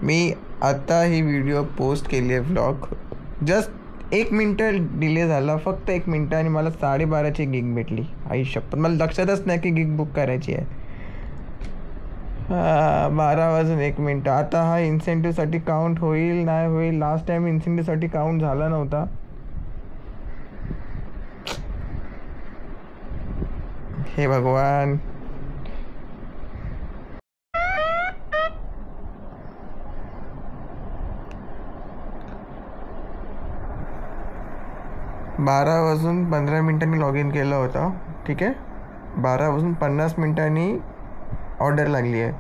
मी आता ही video post केली आहे व्लॉग. जस्ट 1 मिनटं डिले झाला, फक्त 1 मिनटं, आणि मला 12:30ची गिग भेटली. आई शपथ, मला लक्षातच नाही की गिग बुक करायची आहे. 12 वाजून 1 मिनटं. आता हा इन्सेंटिव्हसाठी काउंट होईल नाही होईल? लास्ट टाईम इन्सेंटिव्हसाठी काउंट झाला नव्हता. हे भगवान. बारा वाजून 15 मिनटांनी लॉग इन केलं होतं, ठीक आहे. 12 वाजून 50 मिनटांनी ऑर्डर लागली आहे,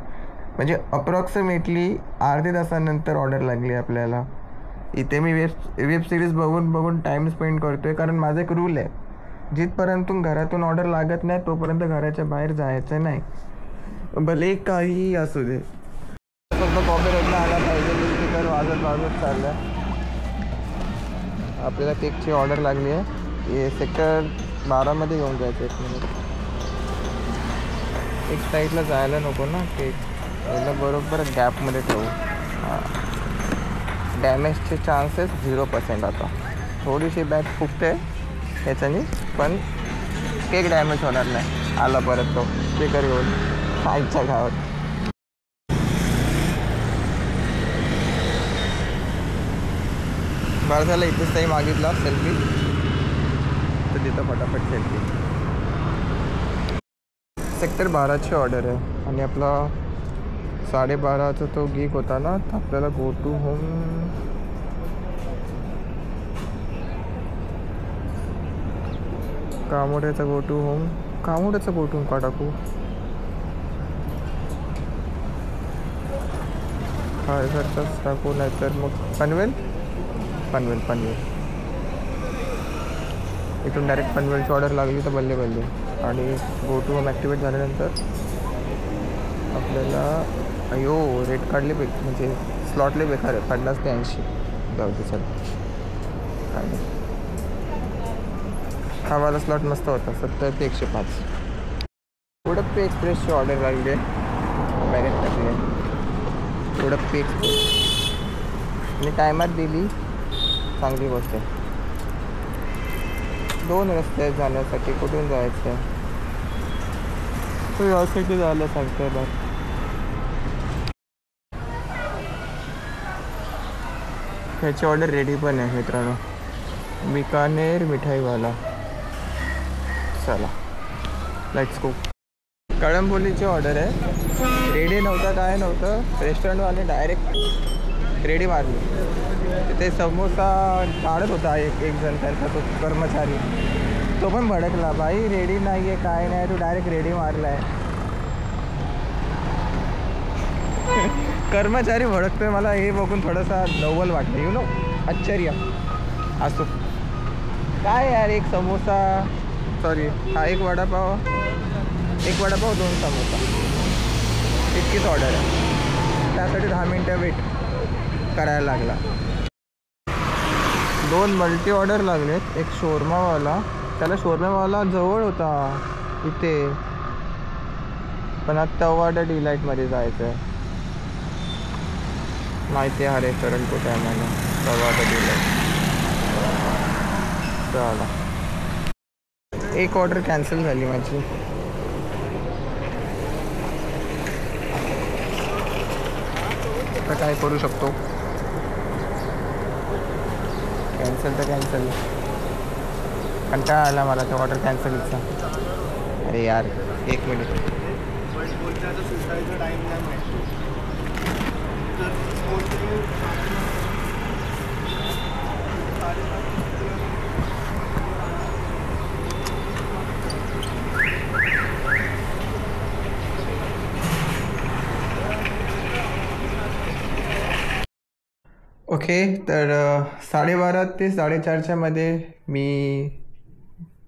म्हणजे अप्रॉक्सिमेटली अर्ध्या तासानंतर ऑर्डर लागली आहे आपल्याला. इथे मी वेब सिरीज बघून टाईम स्पेंड करतो आहे, कारण माझा एक रूल आहे, जिथपर्यंत घरातून ऑर्डर लागत नाही तोपर्यंत घराच्या बाहेर जायचं नाही, भले काहीही असू दे. फक्त कॉपीराईटला आला पाहिजे. स्पीकर वाजत चाललं. आपल्याला केकची ऑर्डर लागली आहे. हे सेक्टर 12मध्ये घेऊन जायचं. 1 मिनिट, एक साईडला जायला नको ना केक, याला बरोबर गॅपमध्ये ठेवू. डॅमेजचे चान्सेस 0%. आता थोडीशी बॅग फुटते ह्याच्यानी, पण केक डॅमेज होणार नाही. आला परत तो स्पीकर घेऊन साईडच्या गावात. बरं झालं इथेच काही मागितला सेल्फी, तर तिथं फटाफट सेल्फी. सेक्टर 12ची ऑर्डर आहे, आणि आपला 12:30चा तो गिग होता ना, तर आपल्याला गो टू होम. कामोड्याचा गो टू होम का टाकू? खायसारखाच टाकू, नाहीतर मग पनवेल. इथून डायरेक्ट पनवेलची ऑर्डर लागली तर बल्ले. आणि गो टू होम ॲक्टिवेट झाल्यानंतर आपल्याला रेट काढले म्हणजे स्लॉटले बेकार आहे. 50 ते 80 जाऊ दे. चल, हा वाला स्लॉट मस्त होता. 70 ते 105. उडप्पी एक्सप्रेसची ऑर्डर लागली आहे, बॅगेत टाकली आहे. उडप्पी एक्सप्रेस आणि टायमात दिली, चांगली गोष्ट आहे. 2 रस्ते आहेत जाण्यासाठी. कुठून जायचं आहे? तो यासाठी जायला सांगतोय बघ. ह्याची ऑर्डर रेडी पण आहे मित्रांनो, बिकानेर मिठाईवाला. चला लेट्स गो. कळंबोलीची ऑर्डर आहे. रेडी नव्हतं, काय नव्हतं, रेस्टॉरंटवाले डायरेक्ट रेडी मारली. तिथे समोसा काढत होता एक जण, त्यांचा तो कर्मचारी, तो पण भडकला. भाई रेडी नाही आहे, काय नाही, तू डायरेक्ट रेडी मारला आहे. कर्मचारी भडकतोय. मला हे बघून थोडासा नवल वाटलं, यू नो, आश्चर्य. असो काय यार, एक समोसा, सॉरी हा एक वडापाव, 2 समोसा, इतकीच ऑर्डर आहे. त्यासाठी 10 मिनटं वेट करायला लागला. 2 मल्टी ऑर्डर लागलेत. एक शोरमावाला, त्याला शोरमावाला जवळ होता इथे, पण आता तवाडा डिलाईटमध्ये जायचं आहे. माहिती आहे हा रेस्टॉरंट कुठे आहे मला, तवाडा डिलाईट. चला, एक ऑर्डर कॅन्सल झाली माझी. तर काय करू शकतो, कॅन्सल तर कॅन्सल. कंटाळा आला मला त्या ऑर्डर कॅन्सलचा. अरे यार 1 मिनिट. ओके, तर 12:30 ते 4:30च्या मध्ये मी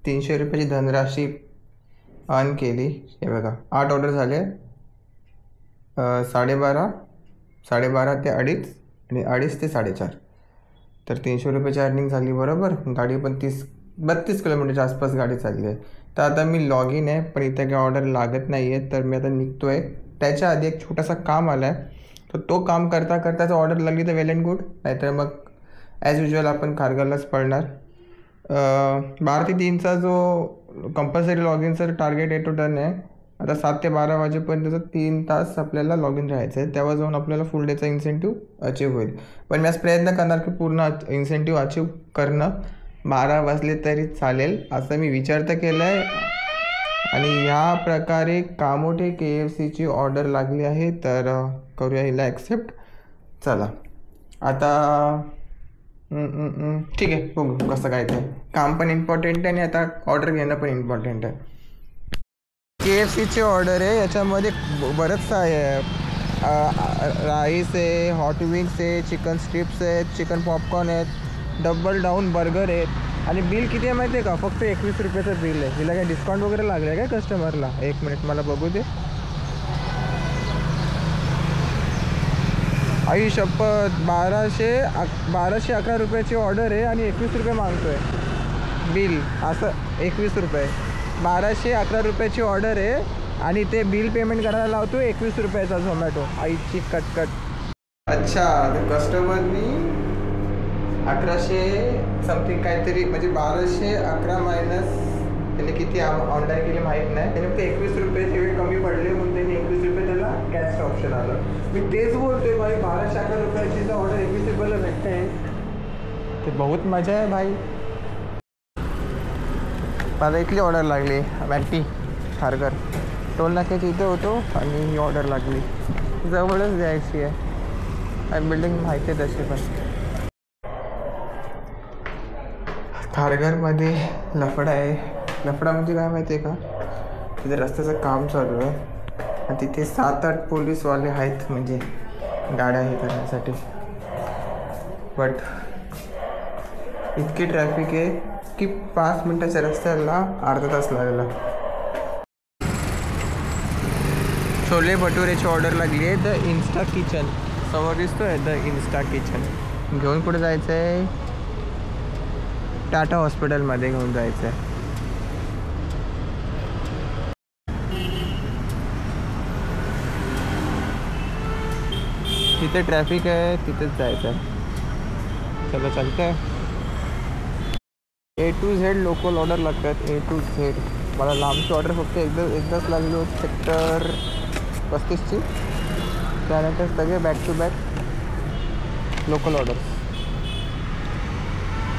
300 रुपयाची धनराशी अर्न केली. हे बघा, 8 ऑर्डर झाले. 12:30 ते 2:30 आणि 2:30 ते 4:30. तर 300 रुपयाची अर्निंग झाली बरोबर. गाडी पण 32 किलोमीटरच्या आसपास गाडी चालली आहे. तर आता मी लॉग इन आहे, पण इथे काही ऑर्डर लागत नाही आहे, तर मी आता निघतो आहे. त्याच्या आधी एक छोटासा काम आला आहे, तर तो काम करता करताच ऑर्डर लागली तर वेल अँड गुड, नाहीतर मग ॲज युजल आपण खारघरलाच पडणार. 12 ते 3चा जो कंपल्सरी लॉग इनचा टार्गेट आहे तो डन आहे. आता 7 ते 12 वाजेपर्यंतचं 3 तास आपल्याला लॉग इन राहायचं आहे, तेव्हा जाऊन आपल्याला फुल डेचा इन्सेंटिव्ह अचीव होईल. पण मी आज प्रयत्न करणार की पूर्ण इन्सेंटिव्ह अचीव करणं. 12 वाजले तरी चालेल असं मी विचार तर केला आहे. आणि ह्या प्रकारे कामोठे KFCची ऑर्डर लागली आहे, तर करूया हिला ॲक्सेप्ट. चला आता ठीक आहे, बघू कसं काय ते. काम पण इम्पॉर्टंट आहे आणि आता ऑर्डर घेणं पण इम्पॉर्टंट आहे. KFCची ऑर्डर आहे, याच्यामध्ये बरंचसं आहे. राईस आहे, हॉट विंग्स आहे, चिकन स्ट्रिप्स आहेत, चिकन पॉपकॉर्न आहेत, डबल डाऊन बर्गर आहेत. आणि बिल किती आहे माहिती आहे का? फक्त 21 रुपयाचं बिल आहे. तिला काय डिस्काउंट वगैरे लागलं आहे काय कस्टमरला? 1 मिनिट मला बघू दे. आई शपथ, 1211 रुपयाची ऑर्डर आहे आणि 21 रुपये मागतो आहे बिल. असं 21 रुपये, 1211 रुपयाची ऑर्डर आहे आणि ते बिल पेमेंट करायला लावतो 21 रुपयाचा झोमॅटो. आईची कटकट. अच्छा, कस्टमरनी 1100 समथिंग काहीतरी, म्हणजे 1211 मायनस त्याने किती ऑनलाईन केले माहीत नाही. त्याने फक्त 21 रुपये तेवढे कमी पडले म्हणून त्यांनी 21 रुपये त्याला कॅश ऑप्शन आलं. मी तेच बोलतोय भाई, 1211 रुपयाची तर ऑर्डर 21 रुपयाला भेटते. ते बहुत मजा आहे भाई. मला इथली ऑर्डर लागली मॅटी खारघर, टोल नाक्याची इथं होतो आणि ही ऑर्डर लागली. जवळच द्यायची आहे आणि बिल्डिंग माहिती आहे तशी. पण खारघरमध्ये लफडा आहे. लफडा म्हणजे काय माहिती आहे का? तिथे रस्त्याचं काम चालू आहे आणि तिथे 7-8 पोलीसवाले आहेत, म्हणजे गाड्या हे करण्यासाठी. बट इतकी ट्रॅफिक आहे की 5 मिनटाच्या रस्त्याला अर्धा तास लागला. छोले भटुरेची ऑर्डर लागली आहे. द इन्स्टा किचन समोर दिसतो आहे, द इन्स्टा किचन. घेऊन कुठे जायचं आहे? टाटा हॉस्पिटलमध्ये घेऊन जायचं आहे. तिथे ट्रॅफिक आहे, तिथेच जायचं आहे. चला चालतं आहे. A to Z local order लागतात. A to Z. मला लांबची ऑर्डर फक्त एकदाच लागली होती, सेक्टर 35ची. त्यानंतर सगळे back to back local order.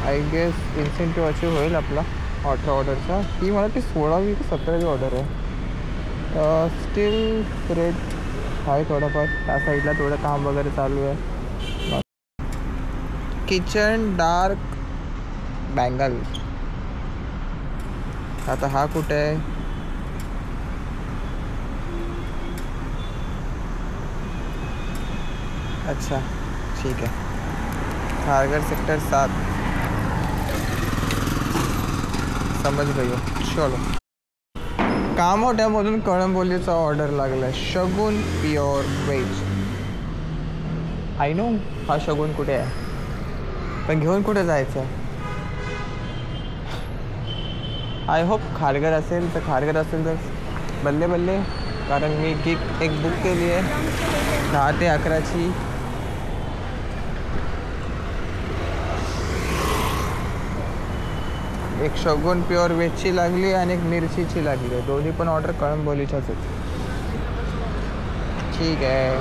I guess incentive achieve होईल आपला 18 ऑर्डरचा. ती मला ती 16वी की 17वी ऑर्डर आहे. स्टील रेट आहे थोडंफार. त्या साईडला थोडं काम वगैरे चालू आहे. Kitchen dark bangle. आता हा कुठे आहे? अच्छा ठीक आहे, खारघर सेक्टर 7. समज गयो. चलो. कामोठ्यामधून कळंबोलीचा ऑर्डर लागला आहे. शगुन प्युअर व्हेज. आय नो हा शगुन कुठे आहे, पण घेऊन कुठे जायचं आहे? आय होप खारघर असेल तर. खारघर असेल तर बल्ले बल्ले, कारण मी एक बुक केली आहे 10 ते 11ची. एक शगुन प्युअर व्हेजची लागली आणि एक मिरचीची लागली. दोन्ही पण ऑर्डर कळंबोलीच्याच आहेत. ठीक आहे.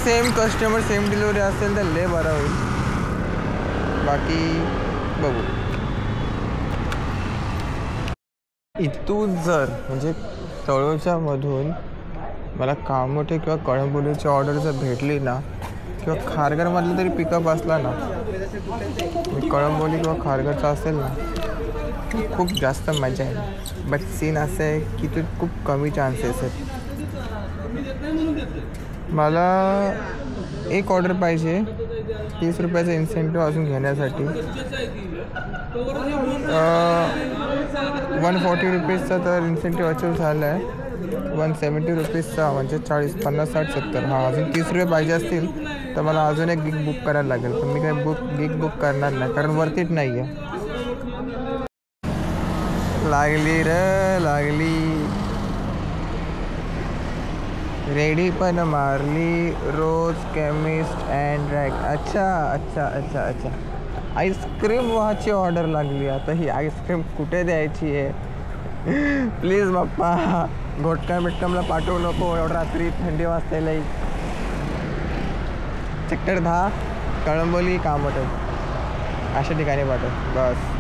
सेम कस्टमर सेम डिलिव्हरी असेल तर लय बरं होईल. बाकी बघू. इथून जर म्हणजे तळोजामधून मला कामोठे किंवा कळंबोलीची ऑर्डर जर भेटली ना, किंवा खारघरमधलं तरी पिकअप असला ना, कळंबोली किंवा खारघरचा असेल ना, खूप जास्त मजा आहे. बट सीन असं आहे की ते खूप कमी चान्सेस आहेत. मला एक ऑर्डर पाहिजे 30 रुपयाचा इन्सेंटिव्ह अजून घेण्यासाठी. 140 रुपीजचा तर इन्सेंटिव्ह अचीव झाला आहे. 170 रुपीजचा म्हणजे 40, 50, 60, 70. हां, अजून 30 रुपये पाहिजे असतील तर मला अजून एक गिग बुक करायला लागेल. पण मी काय गिग बुक करणार नाही, कारण वर्थ इट नाही आहे. लागली रे लागली. रेडी पण मारली. रोज केमिस्ट अँड ड्रॅग. अच्छा अच्छा अच्छा अच्छा. आईस्क्रीम व्हायची ऑर्डर लागली. आता ही आईस्क्रीम कुठे द्यायची आहे? प्लीज बाप्पा, घोटका मिटकमला पाठवू नको एवढं रात्री, थंडी वाजतेला. सेक्टर 10 कळंबोली कामोठे अशा ठिकाणी पाठव बस.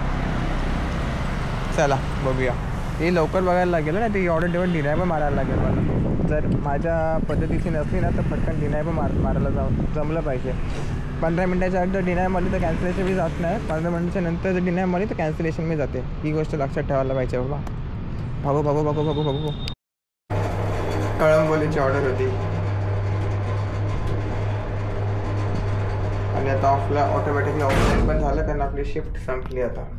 चला बघूया. ही लवकर बघायला लागेल ना, ती ऑर्डर ठेवून डिनाय पण मारायला लागेल मला. जर माझ्या पद्धतीची नसली ना तर पटकन डिनाय पण मारायला जमलं पाहिजे. 15 मिनटाच्या आधी जर डिनाय मारली तर कॅन्सलेशन मी जात नाही. 15 मिनटाच्या नंतर जर डिनाय मारली तर कॅन्सलेशन मी जाते. ही गोष्ट लक्षात ठेवायला पाहिजे बाबा. बघू. कळंबोलीची ऑर्डर होती आणि आता ऑटोमॅटिकली ऑफलाईन पण झालं कारण आपली शिफ्ट संपली आता.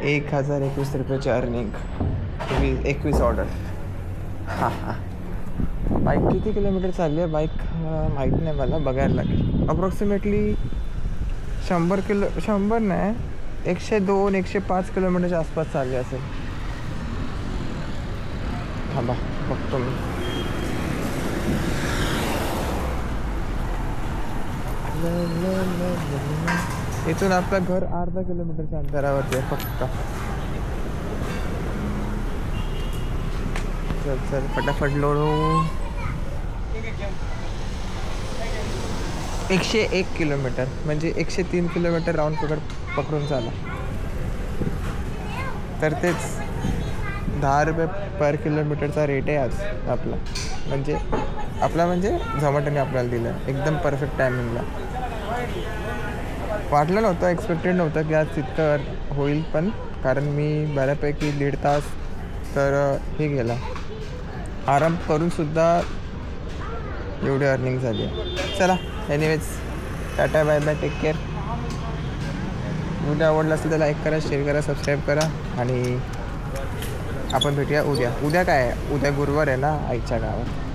₹1021 अर्निंग. 21 ऑर्डर. बाईक किती किलोमीटर चालली आहे बाईक माहीत नाही मला, बघायला लागेल. अप्रॉक्सिमेटली 100 नाही, 102-105 किलोमीटरच्या आसपास चालली असेल. थांबा बघतो मी. इथून आपलं घर अर्धा किलोमीटरच्या अंतरावरती आहे फक्त. चल फटाफट लोड हो. 101 किलोमीटर म्हणजे 103 किलोमीटर राऊंड पकडून चाला. तर तेच ₹10 पर किलोमीटरचा रेट आहे आज आपला. म्हणजे झोमॅटोने आपल्याला दिलं एकदम परफेक्ट टायमिंगला. वाटलं नव्हतं, एक्सपेक्टेड नव्हतं की आज तितकं होईल, पण कारण मी बऱ्यापैकी 1.5 तास तर हे गेला आराम करूनसुद्धा एवढी अर्निंग झाली. चला anyways, tata bye bye, take care. Video आवडला असेल तर लाईक करा, शेअर करा, सबस्क्राईब करा आणि आपण भेटूया उद्या. उद्या काय आहे? उद्या गुरुवार आहे ना, आईच्या गावात.